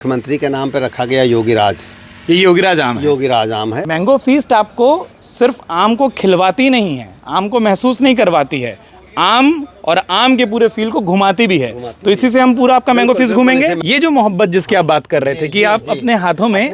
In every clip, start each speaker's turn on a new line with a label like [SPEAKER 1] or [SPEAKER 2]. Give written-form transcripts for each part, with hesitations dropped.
[SPEAKER 1] मुख्यमंत्री के नाम पे रखा गया योगीराज।
[SPEAKER 2] ये योगीराज आम है।
[SPEAKER 1] योगीराज आम है।
[SPEAKER 2] मैंगो फीस्ट आपको सिर्फ आम को खिलवाती नहीं है, आम को महसूस नहीं करवाती है, आम और आम के पूरे फील को घुमाती भी है। तो इसी से हम पूरा आपका मैंगो फीस्ट घूमेंगे। ये जो मोहब्बत जिसकी आप बात कर रहे थे कि आप अपने हाथों में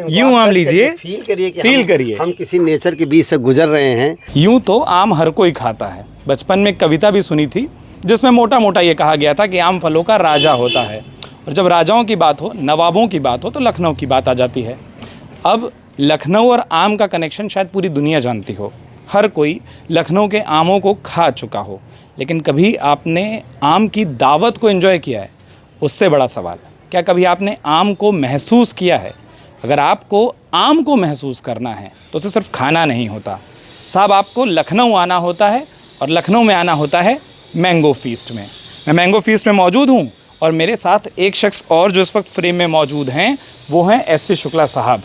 [SPEAKER 2] यूं आम लीजिए, फील करिए
[SPEAKER 1] हम किसी नेचर के बीच से गुजर रहे हैं।
[SPEAKER 2] यूं तो आम हर कोई खाता है। बचपन में एक कविता भी सुनी थी जिसमें मोटा मोटा ये कहा गया था कि आम फलों का राजा होता है। और जब राजाओं की बात हो, नवाबों की बात हो, तो लखनऊ की बात आ जाती है। अब लखनऊ और आम का कनेक्शन शायद पूरी दुनिया जानती हो। हर कोई लखनऊ के आमों को खा चुका हो, लेकिन कभी आपने आम की दावत को एंजॉय किया है? उससे बड़ा सवाल, क्या कभी आपने आम को महसूस किया है? अगर आपको आम को महसूस करना है तो उसे सिर्फ खाना नहीं होता साहब, आपको लखनऊ आना होता है। और लखनऊ में आना होता है मैंगो फीस्ट में। मैं मैंगो फीस्ट में मौजूद हूँ और मेरे साथ एक शख्स और जो इस वक्त फ्रेम में मौजूद हैं वो हैं एस.सी. शुक्ला साहब।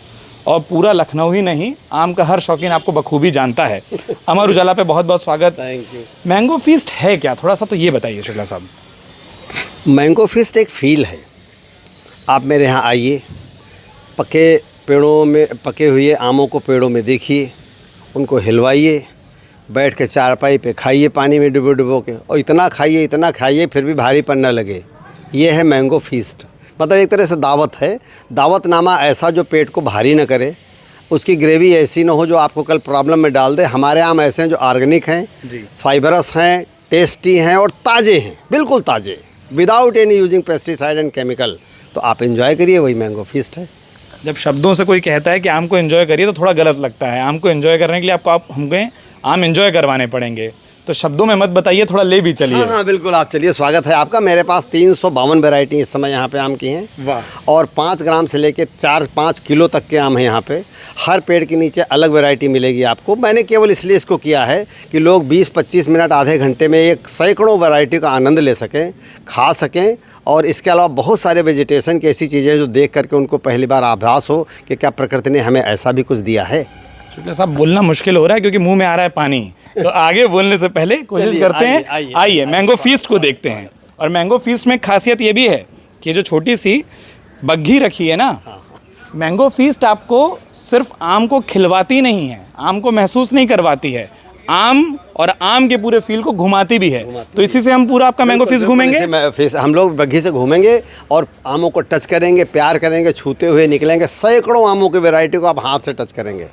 [SPEAKER 2] और पूरा लखनऊ ही नहीं, आम का हर शौकीन आपको बखूबी जानता है। अमर उजाला पे बहुत बहुत स्वागत।
[SPEAKER 1] Thank you.
[SPEAKER 2] मैंगो फीस्ट है क्या, थोड़ा सा तो ये बताइए शुक्ला साहब।
[SPEAKER 1] मैंगो फीस्ट एक फील है। आप मेरे यहाँ आइए, पके पेड़ों में पके हुए आमों को पेड़ों में देखिए, उनको हिलवाइए, बैठ के चारपाई पे खाइए, पानी में डुबो डुबो के, और इतना खाइए फिर भी भारीपन न लगे। ये है मैंगो फीस्ट। मतलब एक तरह से दावत है। दावतनामा ऐसा जो पेट को भारी न करे, उसकी ग्रेवी ऐसी ना हो जो आपको कल प्रॉब्लम में डाल दे। हमारे आम ऐसे हैं जो ऑर्गेनिक हैं, फाइबरस हैं, टेस्टी हैं और ताज़े हैं, बिल्कुल ताज़े, without any using pesticide and chemical. तो आप एंजॉय करिए, वही मैंगो फीस्ट है।
[SPEAKER 2] जब शब्दों से कोई कहता है कि आम को एंजॉय करिए तो थोड़ा गलत लगता है। आम को एंजॉय करने के लिए हमको आम एंजॉय करवाने पड़ेंगे। तो शब्दों में मत बताइए, थोड़ा ले भी चलिए।
[SPEAKER 1] हाँ बिल्कुल, आप चलिए, स्वागत है आपका। मेरे पास 352 वैरायटी इस समय यहाँ पे आम की हैं।
[SPEAKER 2] वाह।
[SPEAKER 1] और 5 ग्राम से लेके 4-5 किलो तक के आम हैं यहाँ पे। हर पेड़ के नीचे अलग वैरायटी मिलेगी आपको। मैंने केवल इसलिए इसको किया है कि लोग 20-25 मिनट, आधे घंटे में एक सैकड़ों वैरायटी का आनंद ले सकें, खा सकें। और इसके अलावा बहुत सारे वेजिटेशन की ऐसी चीज़ें जो देख करके उनको पहली बार आभास हो कि क्या प्रकृति ने हमें ऐसा भी कुछ दिया है।
[SPEAKER 2] शुक्ला साहब, बोलना मुश्किल हो रहा है क्योंकि मुंह में आ रहा है पानी। तो आगे बोलने से पहले कोशिश करते हैं, आइए मैंगो फीस्ट को देखते हैं। और मैंगो फीस्ट में खासियत ये भी है कि ये जो छोटी सी बग्घी रखी है ना, मैंगो फीस्ट आपको सिर्फ आम को खिलवाती नहीं है, आम को महसूस नहीं करवाती है, आम और आम के पूरे फील को घुमाती भी है। तो इसी से हम पूरा आपका मैंगो फीस्ट घूमेंगे।
[SPEAKER 1] हम लोग बग्घी से घूमेंगे और आमों को टच करेंगे, प्यार करेंगे, छूते हुए निकलेंगे। सैकड़ों आमों की वैरायटी को आप हाथ से टच करेंगे।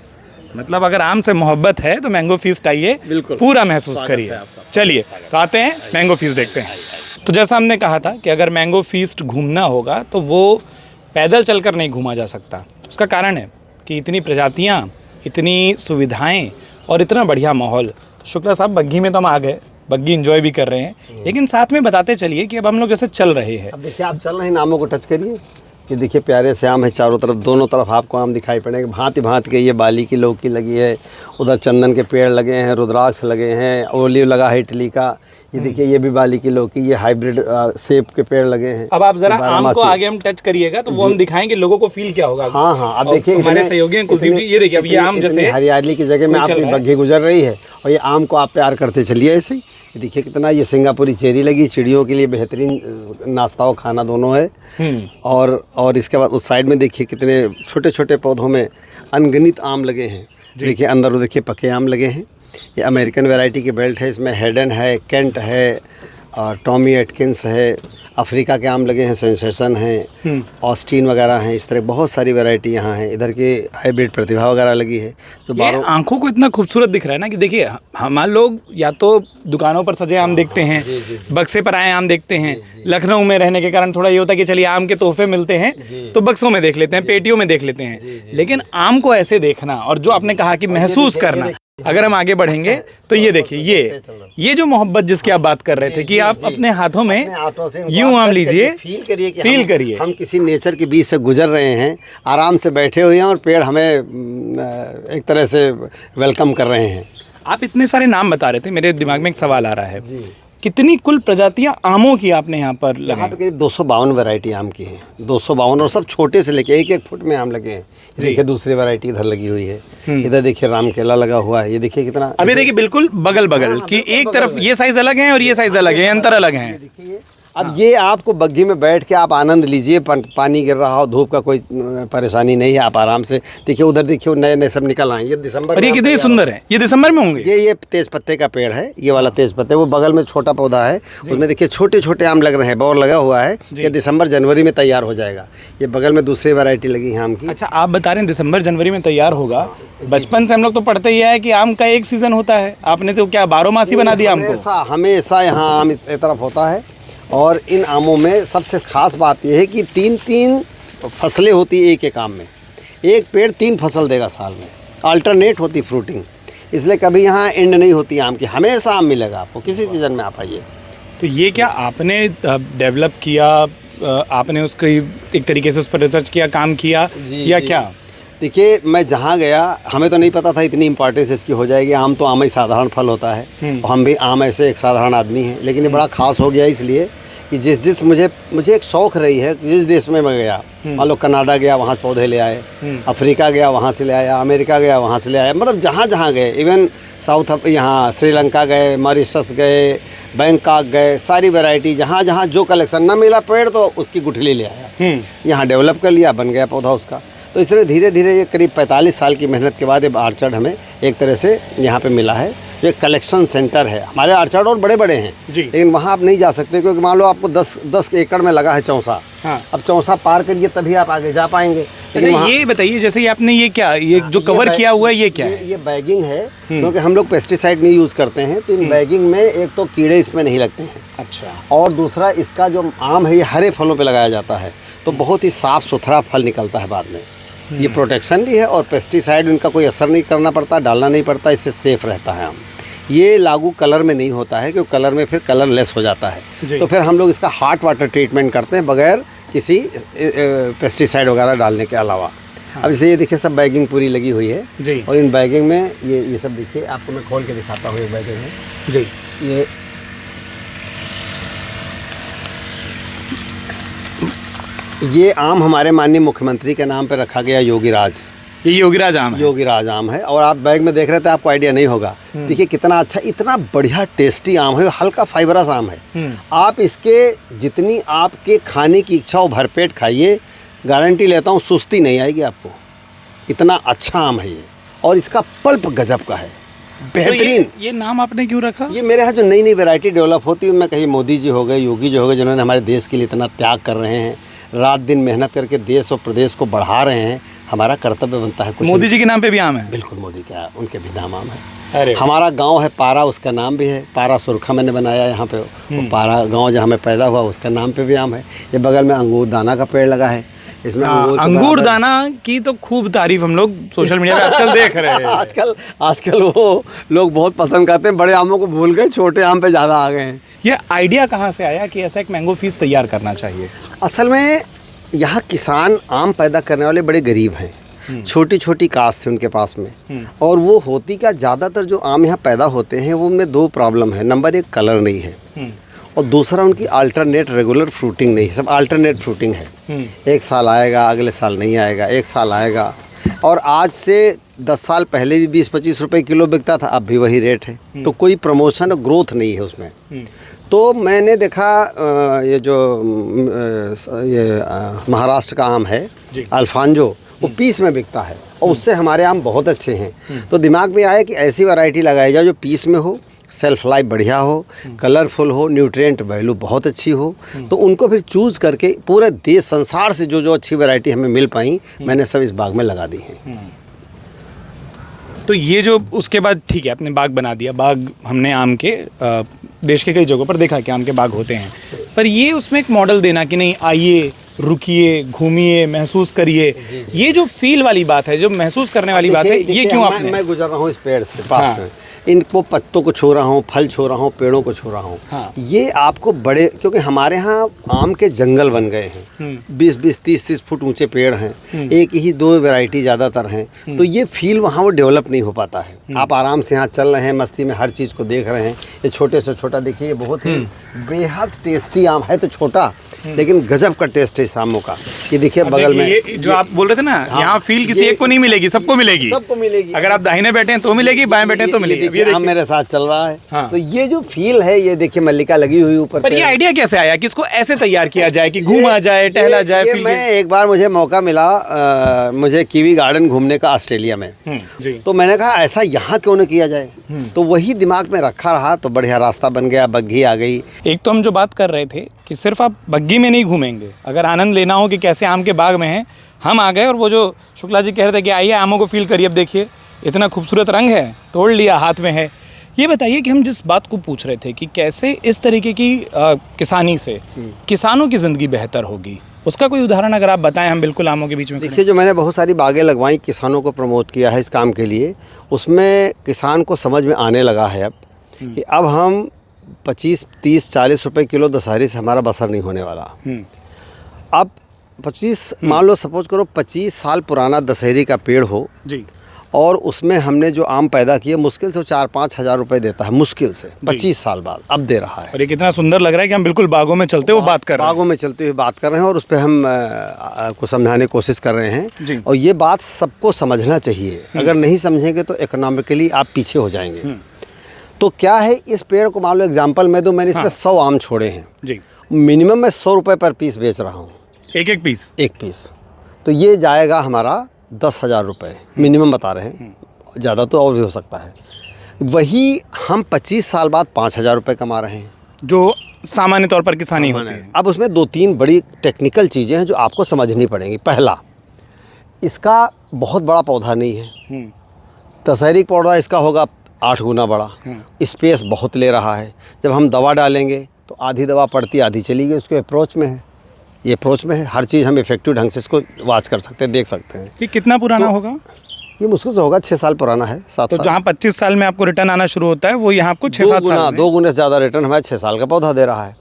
[SPEAKER 2] मतलब अगर आम से मोहब्बत है तो मैंगो फीस्ट आइए, पूरा महसूस करिए। चलिए तो आते हैं, मैंगो फीस्ट देखते हैं। तो जैसा हमने कहा था कि अगर मैंगो फीस्ट घूमना होगा तो वो पैदल चलकर नहीं घूमा जा सकता। उसका कारण है कि इतनी प्रजातियाँ, इतनी सुविधाएं और इतना बढ़िया माहौल। शुक्ला साहब, बग्घी में तो हम आ गए, बग्घी एंजॉय भी कर रहे हैं, लेकिन साथ में बताते चलिए कि अब हम लोग जैसे चल रहे हैं।
[SPEAKER 1] अब देखिए, आप चल रहे हैं, आमों को टच करिए। ये देखिए प्यारे से आम है, चारों तरफ, दोनों तरफ आपको आम दिखाई पड़ेंगे। भांति भांति के, ये बाली की लौकी लगी है, उधर चंदन के पेड़ लगे हैं, रुद्राक्ष लगे हैं, ओलिव लगा है इटली का। ये देखिए, ये भी बाली की लौकी, ये हाइब्रिड सेब के पेड़ लगे हैं।
[SPEAKER 2] अब आप जरा आम को आगे हम टच करिएगा तो वो हम दिखाएंगे लोगों को फील क्या होगा।
[SPEAKER 1] हाँ, अब देखिए
[SPEAKER 2] हमारे सहयोगी हैं कुलदीप जी, ये देखिए अब ये आम जैसे
[SPEAKER 1] हरियाली की जगह में आपकी बग्घी गुजर रही है और ये आम को आप प्यार करते चलिए ऐसे ही। ये देखिए कितना, ये सिंगापुरी चेरी लगी, चिड़ियों के लिए बेहतरीन नाश्ता और खाना दोनों है। और इसके बाद उस साइड में देखिए कितने छोटे छोटे पौधों में अनगिनत आम लगे हैं। देखिए अंदर वो देखिए पके आम लगे हैं। ये अमेरिकन वैरायटी की बेल्ट है, इसमें हेडन है, केंट है और टॉमी एटकिंस है। अफ्रीका के आम लगे हैं, सेंसेशन हैं, ऑस्टीन वगैरह हैं। इस तरह बहुत सारी वैरायटी यहाँ है। इधर के हाइब्रिड प्रतिभा वगैरह लगी है जो बारों
[SPEAKER 2] आंखों को इतना खूबसूरत दिख रहा है ना कि देखिए, हमारे लोग या तो दुकानों पर सजे आम देखते हैं, बक्से पर आए आम देखते हैं। लखनऊ में रहने के कारण थोड़ा ये होता है कि चलिए आम के तोहफे मिलते हैं तो बक्सों में देख लेते हैं, पेटियों में देख लेते हैं। लेकिन आम को ऐसे देखना और जो आपने कहा कि महसूस करना, अगर हम आगे बढ़ेंगे तो ये देखिए, ये जो मोहब्बत जिसकी आप बात कर रहे थे कि आप अपने हाथों में यूं आम लीजिए, फील करिए।
[SPEAKER 1] हम किसी नेचर के बीच से गुजर रहे हैं, आराम से बैठे हुए हैं और पेड़ हमें एक तरह से वेलकम कर रहे हैं।
[SPEAKER 2] आप इतने सारे नाम बता रहे थे, मेरे दिमाग में एक सवाल आ रहा है, कितनी कुल प्रजातियां आमों की आपने यहाँ पर लगाई?
[SPEAKER 1] यहाँ पे करीब 252 वैरायटी आम की है, 252, और सब छोटे से लेके 1-1 फुट में आम लगे हैं। देखिए दूसरी वैरायटी इधर लगी हुई है, इधर देखिए राम केला लगा हुआ है। ये देखिए कितना,
[SPEAKER 2] अभी देखिए बिल्कुल बगल बगल की एक तरफ ये साइज अलग है और ये साइज अलग है, अंतर अलग है।
[SPEAKER 1] अब ये आपको बग्घी में बैठ के आप आनंद लीजिए, पानी गिर रहा हो, धूप का कोई परेशानी नहीं है, आप आराम से देखिए। उधर देखिए नए नए सब निकल आए, ये दिसंबर
[SPEAKER 2] और ये कितने सुंदर है, ये दिसंबर में होंगे।
[SPEAKER 1] ये तेज पत्ते का पेड़ है, ये वाला तेज पत्ते, वो बगल में छोटा पौधा है, उसमें देखिए छोटे छोटे आम लग रहे हैं, बौर लगा हुआ है, ये दिसंबर जनवरी में तैयार हो जाएगा। ये बगल में दूसरी वैरायटी लगी है आम की।
[SPEAKER 2] अच्छा, आप बता रहे हैं दिसंबर जनवरी में तैयार होगा। बचपन से हम लोग तो पढ़ते ही है कि आम का एक सीजन होता है, आपने तो क्या 12 मासी बना दिया आम को।
[SPEAKER 1] हमेशा यहाँ आम इस तरफ होता है। और इन आमों में सबसे ख़ास बात यह है कि 3 फसलें होती एक एक आम में, एक पेड़ 3 फसल देगा साल में, अल्टरनेट होती फ्रूटिंग, इसलिए कभी यहाँ एंड नहीं होती आम की, हमेशा आम मिलेगा आपको किसी सीज़न में आप आइए।
[SPEAKER 2] तो ये क्या आपने डेवलप किया, आपने उसकी एक तरीके से उस पर रिसर्च किया, काम किया या क्या?
[SPEAKER 1] देखिए, मैं जहाँ गया हमें तो नहीं पता था इतनी इंपॉर्टेंस इसकी हो जाएगी। आम तो आम ही साधारण फल होता है, और हम भी आम ऐसे एक साधारण आदमी हैं, लेकिन ये बड़ा ख़ास हो गया इसलिए कि जिस मुझे एक शौक़ रही है, जिस देश में मैं गया, मान लो कनाडा गया वहाँ से पौधे ले आए, अफ्रीका गया वहाँ से ले आया, अमेरिका गया वहाँ से ले आया, मतलब जहाँ जहाँ गए, इवन यहाँ श्रीलंका गए, मॉरिशस गए, बैंकॉक गए, सारी वैरायटी जहाँ जहाँ जो कलेक्शन ना मिला पेड़ तो उसकी गुठली ले आया, यहाँ डेवलप कर लिया, बन गया पौधा उसका। तो इस तरह धीरे धीरे ये करीब 45 साल की मेहनत के बाद ये आर्चर्ड हमें एक तरह से यहाँ पे मिला है। ये कलेक्शन सेंटर है, हमारे आर्चर्ड और बड़े बड़े हैं लेकिन वहाँ आप नहीं जा सकते, क्योंकि मान लो आपको 10 एकड़ में लगा है चौसा। हाँ। अब चौसा पार करिए तभी आप आगे जा पाएंगे।
[SPEAKER 2] लेकिन ये बताइए, जैसे आपने ये क्या, ये जो कवर किया हुआ है ये क्या है?
[SPEAKER 1] ये बैगिंग है, क्योंकि हम लोग पेस्टिसाइड नहीं यूज़ करते हैं, तो इन बैगिंग में एक तो कीड़े इसमें नहीं लगते हैं।
[SPEAKER 2] अच्छा।
[SPEAKER 1] और दूसरा इसका जो आम है ये हरे फलों पे लगाया जाता है, तो बहुत ही साफ़ सुथरा फल निकलता है बाद में। ये प्रोटेक्शन भी है और पेस्टिसाइड उनका कोई असर नहीं करना पड़ता, डालना नहीं पड़ता, इससे सेफ़ रहता है आम। ये लागू कलर में नहीं होता है, क्योंकि कलर में फिर कलरलेस हो जाता है, तो फिर हम लोग इसका हॉट वाटर ट्रीटमेंट करते हैं बगैर किसी पेस्टिसाइड वगैरह डालने के अलावा। हाँ। अब इसे ये देखिए सब बैगिंग पूरी लगी हुई है जी। और इन बैगिंग में ये सब देखिए, आपको मैं खोल के दिखाता हूँ। बैगिंग में जी ये आम हमारे माननीय मुख्यमंत्री के नाम पे रखा गया योगीराज।
[SPEAKER 2] ये योगीराज आम है? योगीराज
[SPEAKER 1] आम है। और आप बैग में देख रहे थे, आपको आइडिया नहीं होगा। देखिए कितना अच्छा, इतना बढ़िया टेस्टी आम है, हल्का फाइबरस आम है। आप इसके जितनी आपके खाने की इच्छा हो भरपेट खाइए, गारंटी लेता हूँ सुस्ती नहीं आएगी आपको। इतना अच्छा आम है ये, और इसका पल्प गजब का है, बेहतरीन।
[SPEAKER 2] तो ये नाम आपने क्यों रखा?
[SPEAKER 1] ये मेरे यहाँ जो नई नई वैरायटी डेवलप होती है, मैं कहीं मोदी जी हो गए, योगी जी हो गए, जिन्होंने हमारे देश के लिए इतना त्याग कर रहे हैं, रात दिन मेहनत करके देश और प्रदेश को बढ़ा रहे हैं, हमारा कर्तव्य बनता है। कुछ
[SPEAKER 2] मोदी जी के नाम पे भी आम है?
[SPEAKER 1] बिल्कुल, मोदी का उनके भी नाम आम है। अरे हमारा गांव है पारा, उसका नाम भी है पारा। सुरखा मैंने बनाया यहाँ पे, पारा गांव जहाँ मैं पैदा हुआ उसका नाम पे भी आम है। ये बगल में अंगूर दाना का पेड़ लगा है, इसमें
[SPEAKER 2] अंगूर दाना की तो खूब तारीफ हम लोग सोशल मीडिया पे आजकल देख रहे हैं।
[SPEAKER 1] आजकल वो लोग बहुत पसंद करते हैं, बड़े आमों को भूल गए, छोटे आम पे ज़्यादा आ गए हैं।
[SPEAKER 2] ये आइडिया कहाँ से आया कि ऐसा एक मैंगो फीस्ट तैयार करना चाहिए?
[SPEAKER 1] असल में यहाँ किसान आम पैदा करने वाले बड़े गरीब हैं, छोटी छोटी कास्ट थी उनके पास में, और वो होती का ज़्यादातर जो आम यहाँ पैदा होते हैं वो उनमें 2 प्रॉब्लम है। नंबर 1 कलर नहीं है, और दूसरा उनकी अल्टरनेट रेगुलर फ्रूटिंग नहीं है, सब अल्टरनेट फ्रूटिंग है। एक साल आएगा, अगले साल नहीं आएगा, एक साल आएगा। और आज से 10 साल पहले भी 20-25 रुपए किलो बिकता था, अब भी वही रेट है। तो कोई प्रमोशन और ग्रोथ नहीं है उसमें। तो मैंने देखा ये जो महाराष्ट्र का आम है अल्फांजो, वो पीस में बिकता है, और उससे हमारे आम बहुत अच्छे हैं। तो दिमाग में आया कि ऐसी वैरायटी लगाई जाए जो पीस में हो, सेल्फ लाइफ बढ़िया हो, कलरफुल हो, न्यूट्रिएंट वैल्यू बहुत अच्छी हो। तो उनको फिर चूज़ करके पूरे देश संसार से जो अच्छी वैरायटी हमें मिल पाई, मैंने सब इस बाग में लगा दी है।
[SPEAKER 2] तो ये जो उसके बाद ठीक है, आपने बाग बना दिया, बाग हमने आम के देश के कई जगहों पर देखा कि आम के बाग होते हैं, पर ये उसमें एक मॉडल देना कि नहीं, आइए, रुकिए, घूमिए, महसूस करिए, ये जो फील वाली बात है, जो महसूस करने वाली बात है, ये क्यों आपने?
[SPEAKER 1] मैं गुजर रहा हूँ इस पेड़ से पास से, इनको पत्तों को छू रहा हूँ, फल छू रहा हूँ, पेड़ों को छू रहा हूँ। हाँ। ये आपको बड़े, क्योंकि हमारे यहाँ आम के जंगल बन गए हैं, 20-20, 30-30 फुट ऊंचे पेड़ हैं, एक ही 2 वैरायटी ज़्यादातर हैं, तो ये फील वहाँ वो डेवलप नहीं हो पाता है। आप आराम से यहाँ चल रहे हैं, मस्ती में हर चीज़ को देख रहे हैं। ये छोटे से छोटा देखिए, ये बहुत ही बेहद टेस्टी आम है, तो छोटा, लेकिन गजब का टेस्ट है इस आमों का। ये देखिए बगल में,
[SPEAKER 2] ये जो आप बोल रहे थे ना, यहाँ फील किसी एक को नहीं मिलेगी, सबको मिलेगी।
[SPEAKER 1] सबको मिलेगी।
[SPEAKER 2] अगर आप दाहिने बैठे हैं तो मिलेगी, बाएं बैठे हैं तो मिलेगी।
[SPEAKER 1] ये आम मेरे साथ चल रहा है।
[SPEAKER 2] हाँ।
[SPEAKER 1] तो ये जो फील है, ये देखिए मल्लिका लगी हुई ऊपर।
[SPEAKER 2] पर ये आइडिया कैसे आया कि इसको ऐसे तैयार किया जाए कि घूमा जाए, टहला जाए?
[SPEAKER 1] ये मैं एक बार मुझे मौका मिला, मुझे कीवी गार्डन घूमने का ऑस्ट्रेलिया में।
[SPEAKER 2] जी।
[SPEAKER 1] तो मैंने कहा ऐसा यहाँ क्यों न किया जाए। तो वही दिमाग में रखा रहा, तो बढ़िया रास्ता बन गया, बग्घी आ गई।
[SPEAKER 2] एक तो हम जो बात कर रहे थे कि सिर्फ आप बग्गी में नहीं घूमेंगे, अगर आनंद लेना हो कि कैसे आम के बाग में हैं, हम आ गए। और वो जो शुक्ला जी कह रहे थे कि आइए आमों को फील करिए, अब देखिए इतना खूबसूरत रंग है, तोड़ लिया, हाथ में है। ये बताइए कि हम जिस बात को पूछ रहे थे कि कैसे इस तरीके की किसानी से किसानों की ज़िंदगी बेहतर होगी, उसका कोई उदाहरण अगर आप बताएं, हम बिल्कुल आमों के बीच में।
[SPEAKER 1] देखिए, जो मैंने बहुत सारी बागें लगवाई, किसानों को प्रमोट किया है इस काम के लिए, उसमें किसान को समझ में आने लगा है अब कि अब हम 25, 30, 40 रुपए किलो दशहरी से हमारा बसर नहीं होने वाला। अब 25, मान लो सपोज करो 25 साल पुराना दशहरी का पेड़ हो
[SPEAKER 2] जी,
[SPEAKER 1] और उसमें हमने जो आम पैदा किए, मुश्किल से 4-5 हज़ार रुपए देता है, मुश्किल से 25 साल बाद अब दे रहा है।
[SPEAKER 2] और ये कितना सुंदर लग रहा है कि हम बिल्कुल बागों में चलते हुए बात कर रहे हैं।
[SPEAKER 1] बागों में चलते हुए बात कर रहे हैं और उस पर हम को समझाने की कोशिश कर रहे
[SPEAKER 2] जी।
[SPEAKER 1] हैं। और ये बात सबको समझना चाहिए, अगर नहीं समझेंगे तो इकोनॉमिकली आप पीछे हो जाएंगे। तो क्या है, इस पेड़ को मान लो एग्जाम्पल मैं दूँ, मैंने इसमें 100 आम छोड़े हैं
[SPEAKER 2] जी,
[SPEAKER 1] मिनिमम मैं 100 रुपये पर पीस बेच रहा हूँ।
[SPEAKER 2] एक पीस,
[SPEAKER 1] एक पीस। तो ये जाएगा हमारा 10,000 रुपये मिनिमम बता रहे हैं, ज़्यादा तो और भी हो सकता है। वही हम 25 साल बाद 5,000 रुपये कमा रहे हैं,
[SPEAKER 2] जो सामान्य तौर पर किसानी होती है।
[SPEAKER 1] अब उसमें 2-3 बड़ी टेक्निकल चीज़ें हैं जो आपको समझनी पड़ेंगी। पहला, इसका बहुत बड़ा पौधा नहीं है। दशहरी पौधा इसका होगा 8 गुना बड़ा, स्पेस बहुत ले रहा है। जब हम दवा डालेंगे तो आधी दवा पड़ती, आधी चली गई, उसके अप्रोच में है, ये अप्रोच में है। हर चीज़ हम इफेक्टिव ढंग से इसको वॉच कर सकते हैं, देख सकते हैं।
[SPEAKER 2] ये कितना पुराना होगा?
[SPEAKER 1] ये मुश्किल से होगा 6 साल पुराना है, 7
[SPEAKER 2] तो
[SPEAKER 1] साल।
[SPEAKER 2] जहाँ 25 साल में आपको रिटर्न आना शुरू होता है, वो यहाँ आपको 6-7 साल में
[SPEAKER 1] 2 गुने से ज़्यादा रिटर्न हमारे 6 साल का पौधा दे रहा है।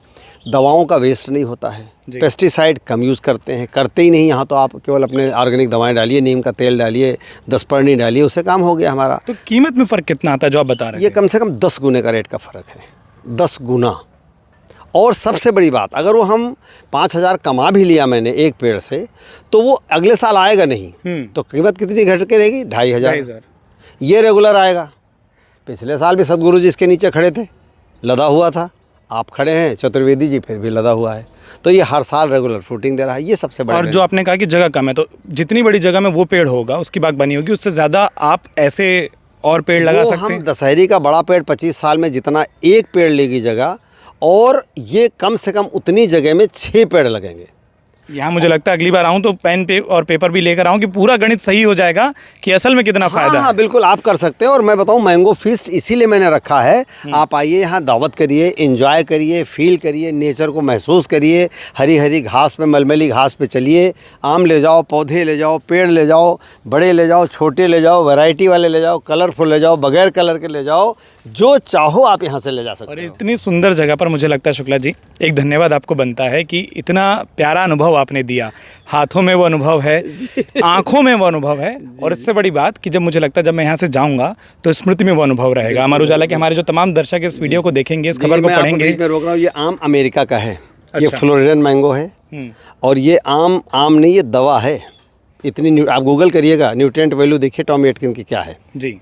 [SPEAKER 1] दवाओं का वेस्ट नहीं होता है, पेस्टिसाइड कम यूज़ करते हैं, करते ही नहीं। यहाँ तो आप केवल अपने ऑर्गेनिक दवाएं डालिए, नीम का तेल डालिए, 10 पर्णी डालिए, उससे काम हो गया हमारा।
[SPEAKER 2] तो कीमत में फ़र्क कितना आता है जो आप बता रहे हैं?
[SPEAKER 1] ये कम से कम 10 गुने का रेट का फ़र्क है, 10 गुना। और सबसे बड़ी बात, अगर वो हम 5,000 कमा भी लिया मैंने एक पेड़ से, तो वो अगले साल आएगा नहीं, तो कीमत कितनी घट के रहेगी? 2,500। ये रेगुलर आएगा। पिछले साल भी सदगुरु जी इसके नीचे खड़े थे, लदा हुआ था, आप खड़े हैं, चतुर्वेदी जी फिर भी लदा हुआ है। तो ये हर साल रेगुलर फ्रूटिंग दे रहा है, ये सबसे बड़ा।
[SPEAKER 2] और जो आपने कहा कि जगह कम है, तो जितनी बड़ी जगह में वो पेड़ होगा, उसकी बागबानी होगी, उससे ज़्यादा आप ऐसे और पेड़ लगा सकते हैं।
[SPEAKER 1] हम दशहरी का बड़ा पेड़ 25 साल में जितना एक पेड़ लेगी जगह, और ये कम से कम उतनी जगह में 6 पेड़ लगेंगे।
[SPEAKER 2] यहाँ मुझे लगता है अगली बार आऊँ तो पेन और पेपर भी लेकर आऊँ कि पूरा गणित सही हो जाएगा कि असल में कितना फ़ायदा है।
[SPEAKER 1] हाँ, बिल्कुल आप कर सकते हैं। और मैं बताऊँ, मैंगो फीस्ट इसीलिए मैंने रखा है, आप आइए यहाँ, दावत करिए, एंजॉय करिए, फील करिए, नेचर को महसूस करिए, हरी हरी घास पे, मलमली घास पे चलिए, आम ले जाओ, पौधे ले जाओ, पेड़ ले जाओ, बड़े ले जाओ, छोटे ले जाओ, वैरायटी वाले ले जाओ, कलरफुल ले जाओ, बगैर कलर के ले जाओ, जो चाहो आप यहाँ से ले जा सकते
[SPEAKER 2] और
[SPEAKER 1] हो।
[SPEAKER 2] इतनी सुंदर जगह पर मुझे लगता है शुक्ला जी, एक धन्यवाद आपको बनता है कि इतना प्यारा अनुभव आपने दिया। हाथों में वो अनुभव है, आंखों में वो अनुभव है, और इससे बड़ी बात कि जब मुझे लगता है जब मैं यहाँ से जाऊँगा तो स्मृति में वो अनुभव रहेगा। अमर उजाला के हमारे जो तमाम दर्शक इस वीडियो को देखेंगे, इस खबर को पढ़ेंगे।
[SPEAKER 1] मैं रोक रहा हूँ, ये आम अमेरिका का है। ये
[SPEAKER 2] अच्छा।
[SPEAKER 1] फ्लोरिडन मैंगो है, और ये आम नहीं, ये दवा है। इतनी आप गूगल करिएगा, न्यूट्रिएंट वैल्यू देखिए टॉम एटकिन की क्या है जी,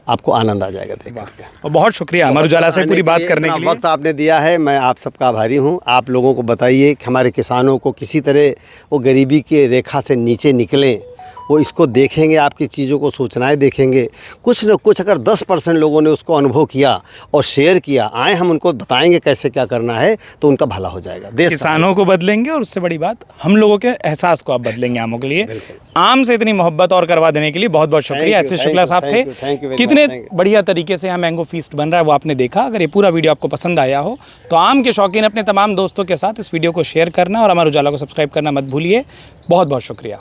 [SPEAKER 1] आपको आनंद आ जाएगा देख करके।
[SPEAKER 2] और बहुत शुक्रिया अमर उजाला से पूरी बात करने के लिए।
[SPEAKER 1] वक्त आपने दिया है, मैं आप सबका आभारी हूँ। आप लोगों को बताइए कि हमारे किसानों को किसी तरह वो गरीबी के रेखा से नीचे निकलें, वो इसको देखेंगे, आपकी चीज़ों को सूचनाएं देखेंगे, कुछ न कुछ अगर 10% लोगों ने उसको अनुभव किया और शेयर किया, आए हम उनको बताएंगे कैसे क्या करना है, तो उनका भला हो जाएगा। देश
[SPEAKER 2] किसानों को बदलेंगे, और उससे बड़ी बात हम लोगों के एहसास को आप बदलेंगे आमों के लिए। आम से इतनी मोहब्बत और करवा देने के लिए बहुत बहुत शुक्रिया। ऐसे शुक्ला साहब थे, कितने बढ़िया तरीके से यहाँ मैंगो फीस्ट बन रहा है वो आपने देखा। अगर ये पूरा वीडियो आपको पसंद आया हो तो आम के शौकीन अपने तमाम दोस्तों के साथ इस वीडियो को शेयर करना और अमर उजाला को सब्सक्राइब करना मत भूलिए। बहुत बहुत शुक्रिया।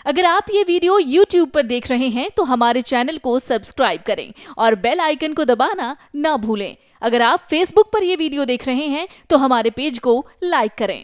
[SPEAKER 3] अगर आप ये वीडियो YouTube पर देख रहे हैं तो हमारे चैनल को सब्सक्राइब करें और बेल आइकन को दबाना ना भूलें। अगर आप Facebook पर ये वीडियो देख रहे हैं तो हमारे पेज को लाइक करें।